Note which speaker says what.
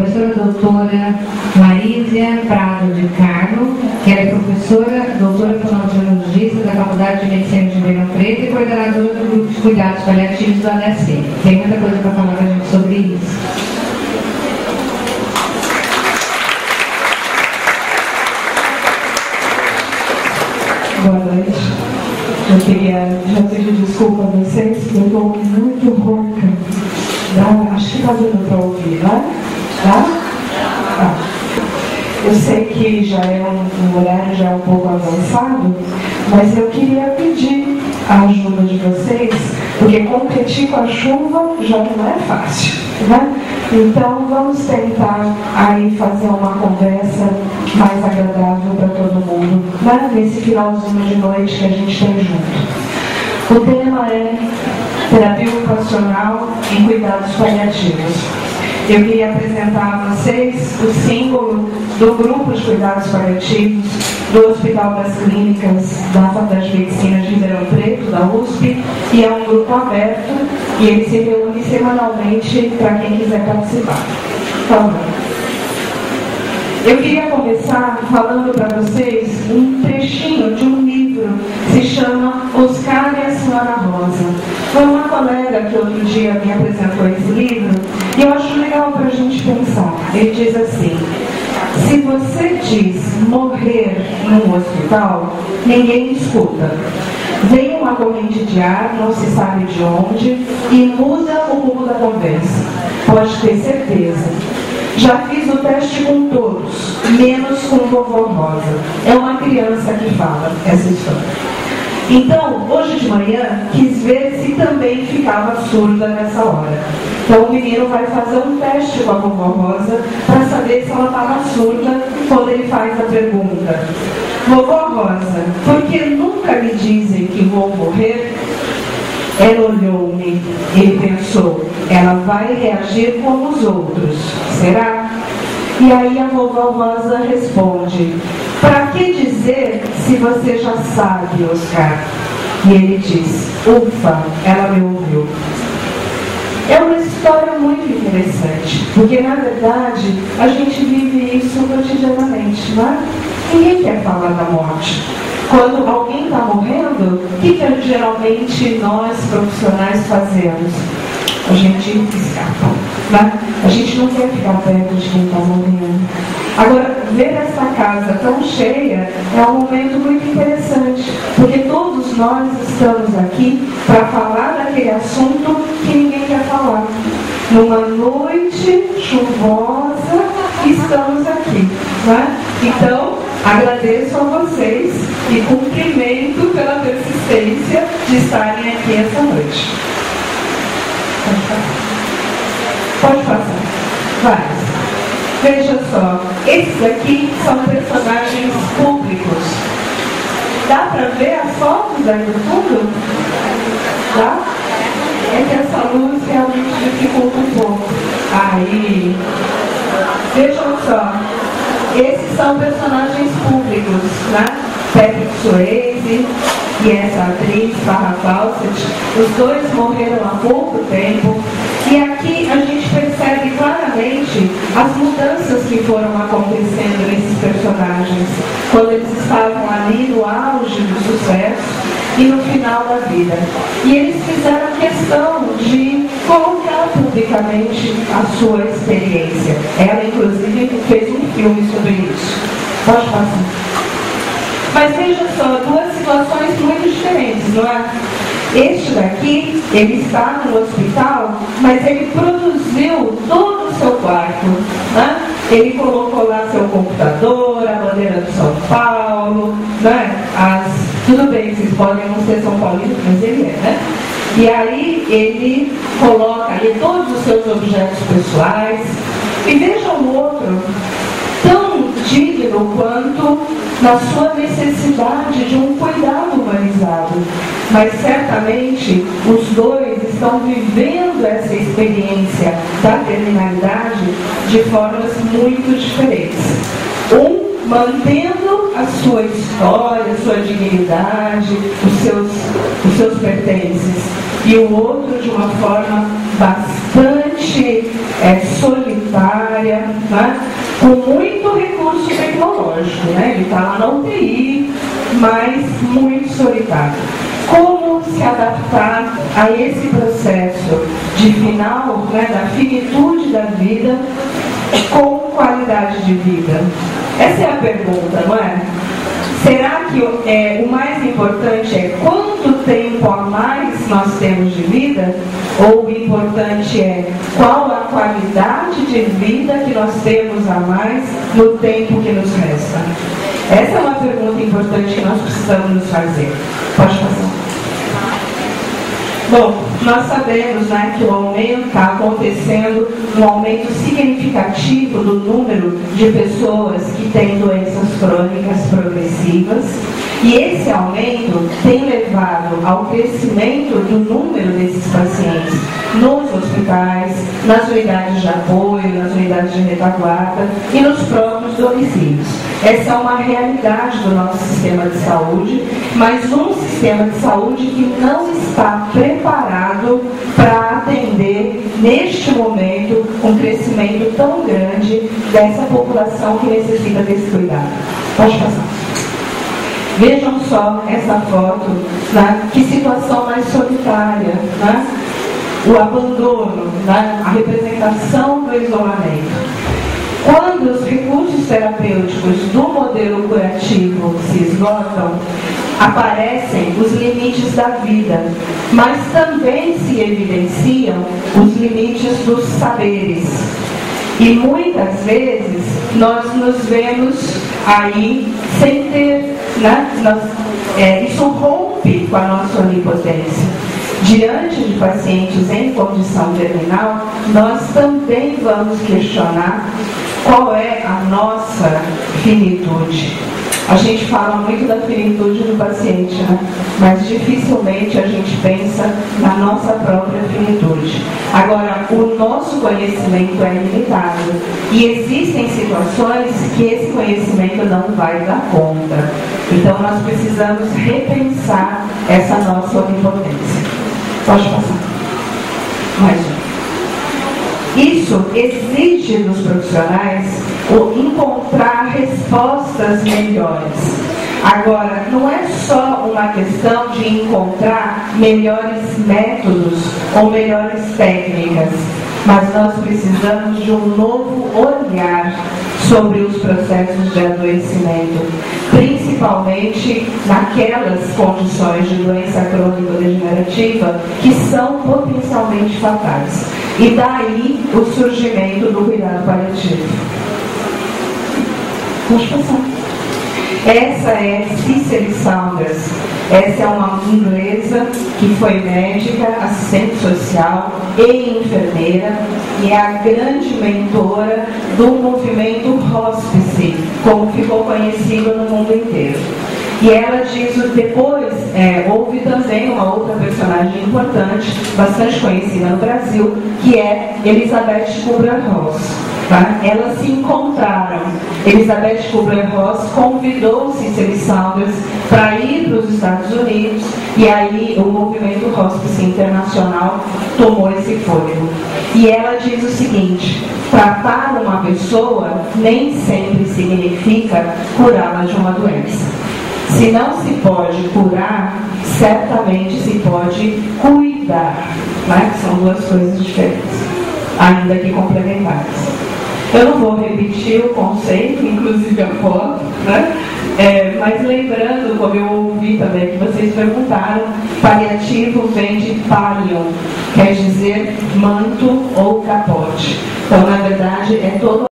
Speaker 1: professora doutora Marísia Prado de Carmo, que ela é professora, doutora fonoaudiologista da Faculdade de Medicina de Ribeirão Preto e coordenadora do grupo de cuidados paliativos do ADC. Tem muita coisa para falar com a gente sobre isso.
Speaker 2: Boa noite. Eu queria já pedir desculpa a vocês, porque eu estou muito rouca. Acho que está dando para ouvir, não é? Tá? Eu sei que já é um horário já um pouco avançado, mas eu queria pedir a ajuda de vocês, porque competir com a chuva já não é fácil, né? Então vamos tentar aí fazer uma conversa mais agradável para todo mundo, né? Nesse finalzinho de noite que a gente tem junto. O tema é terapia ocupacional em cuidados paliativos. Eu queria apresentar a vocês o símbolo do grupo de cuidados paliativos do Hospital das Clínicas da Faculdade de Medicina de Ribeirão Preto, da USP, e é um grupo aberto e ele se reúne semanalmente para quem quiser participar. Por favor. Eu queria começar falando para vocês um trechinho de um livro que se chama Oscar e a Senhora Rosa. Foi uma colega que outro dia me apresentou esse livro e eu acho legal para a gente pensar. Ele diz assim: se você diz morrer num hospital, ninguém escuta. Vem uma corrente de ar, não se sabe de onde, e muda o rumo da conversa. Pode ter certeza. Já fiz o teste com todos, menos com vovó Rosa. É uma criança que fala essa história. Então, hoje de manhã, quis ver se também ficava surda nessa hora. Então, o menino vai fazer um teste com a vovó Rosa para saber se ela estava surda quando ele faz a pergunta: vovó Rosa, por que nunca me dizem que vou morrer? Ela olhou-me, ele pensou, ela vai reagir como os outros, será? E aí a vovó Rosa responde: para que dizer se você já sabe, Oscar? E ele diz: ufa, ela me ouviu. É uma história muito interessante, porque na verdade a gente vive isso cotidianamente, não é? Ninguém quer falar da morte. Quando alguém está morrendo, o que geralmente nós profissionais fazemos? A gente escapa, né? A gente não quer ficar perto de quem está morrendo. Agora, ver essa casa tão cheia é um momento muito interessante, porque todos nós estamos aqui para falar daquele assunto que ninguém quer falar. Numa noite chuvosa, estamos aqui, né? Então, agradeço a vocês e cumprimento pela persistência de estarem aqui essa noite. Pode passar. Vai. Veja só, esses aqui são personagens públicos. Dá para ver as fotos aí no fundo? Dá? É que essa luz realmente dificulta um pouco. Aí. Vejam só. Esses são personagens públicos, né? Patrick Swayze e essa atriz, Farrah Fawcett, os dois morreram há pouco tempo. E aqui a gente percebe claramente as mudanças que foram acontecendo nesses personagens, quando eles estavam ali no auge do sucesso e no final da vida. E eles fizeram questão de colocar publicamente a sua experiência. Ela, inclusive, fez um filme sobre isso. Pode passar. Mas veja só, duas situações muito diferentes, não é? Este daqui, ele está no hospital, mas ele produziu todo o seu quarto, né? Ele colocou lá seu computador, a bandeira de São Paulo, né? Tudo bem, vocês podem não ser São Paulinos, mas ele é, né? E aí ele coloca ali todos os seus objetos pessoais. E veja o outro, tão digno quanto na sua necessidade de um cuidado humanizado. Mas certamente os dois estão vivendo essa experiência da terminalidade de formas muito diferentes. Um mantendo a sua história, a sua dignidade, os seus pertences, e o outro de uma forma bastante solitária família, né, com muito recurso tecnológico, né? Ele está lá na UTI, mas muito solitário. Como se adaptar a esse processo de final, né, da finitude da vida com qualidade de vida? Essa é a pergunta, não é? Será que o mais importante é quanto tempo a mais nós temos de vida? Ou o importante é qual a qualidade de vida que nós temos a mais no tempo que nos resta? Essa é uma pergunta importante que nós precisamos nos fazer. Pode passar. Bom, nós sabemos, né, que o aumento está acontecendo, um aumento significativo do número de pessoas que têm doenças crônicas progressivas, e esse aumento tem levado ao crescimento do número desses pacientes nos hospitais, nas unidades de apoio, nas unidades de retaguarda e nos próprios domicílios. Essa é uma realidade do nosso sistema de saúde, mas um sistema de saúde que não está preparado para atender, neste momento, um crescimento tão grande dessa população que necessita desse cuidado. Pode passar. Vejam só essa foto, né? Que situação mais solitária, né? O abandono, né? A representação do isolamento. Quando os recursos terapêuticos do modelo curativo se esgotam, aparecem os limites da vida, mas também se evidenciam os limites dos saberes. E muitas vezes nós nos vemos aí sem ter, né? Isso rompe com a nossa onipotência. Diante de pacientes em condição terminal, nós também vamos questionar qual é a nossa finitude. A gente fala muito da finitude do paciente, né? Mas dificilmente a gente pensa na nossa própria finitude. Agora, o nosso conhecimento é limitado e existem situações que esse conhecimento não vai dar conta. Então, nós precisamos repensar essa nossa onipotência. Pode passar. Mais um. Isso exige dos profissionais encontrar respostas melhores. Agora, não é só uma questão de encontrar melhores métodos ou melhores técnicas, mas nós precisamos de um novo olhar sobre os processos de adoecimento, principalmente naquelas condições de doença crônico-degenerativa que são potencialmente fatais. E daí o surgimento do cuidado paliativo. Pode passar. Essa é Cicely Saunders. Essa é uma inglesa que foi médica, assistente social e enfermeira e é a grande mentora do movimento hospice, como ficou conhecido no mundo inteiro. E ela diz, depois, houve também uma outra personagem importante, bastante conhecida no Brasil, que é Elizabeth Kubler-Ross. Tá? Elas se encontraram. Elizabeth Kubler-Ross convidou Cicely Saunders para ir para os Estados Unidos e aí o movimento Hospice Internacional tomou esse fôlego. E ela diz o seguinte: tratar uma pessoa nem sempre significa curá-la de uma doença. Se não se pode curar, certamente se pode cuidar, né? São duas coisas diferentes, ainda que complementares. Eu não vou repetir o conceito, inclusive a foto, né? Mas lembrando, como eu ouvi também que vocês perguntaram, paliativo vem de palium, quer dizer manto ou capote. Então, na verdade, é todo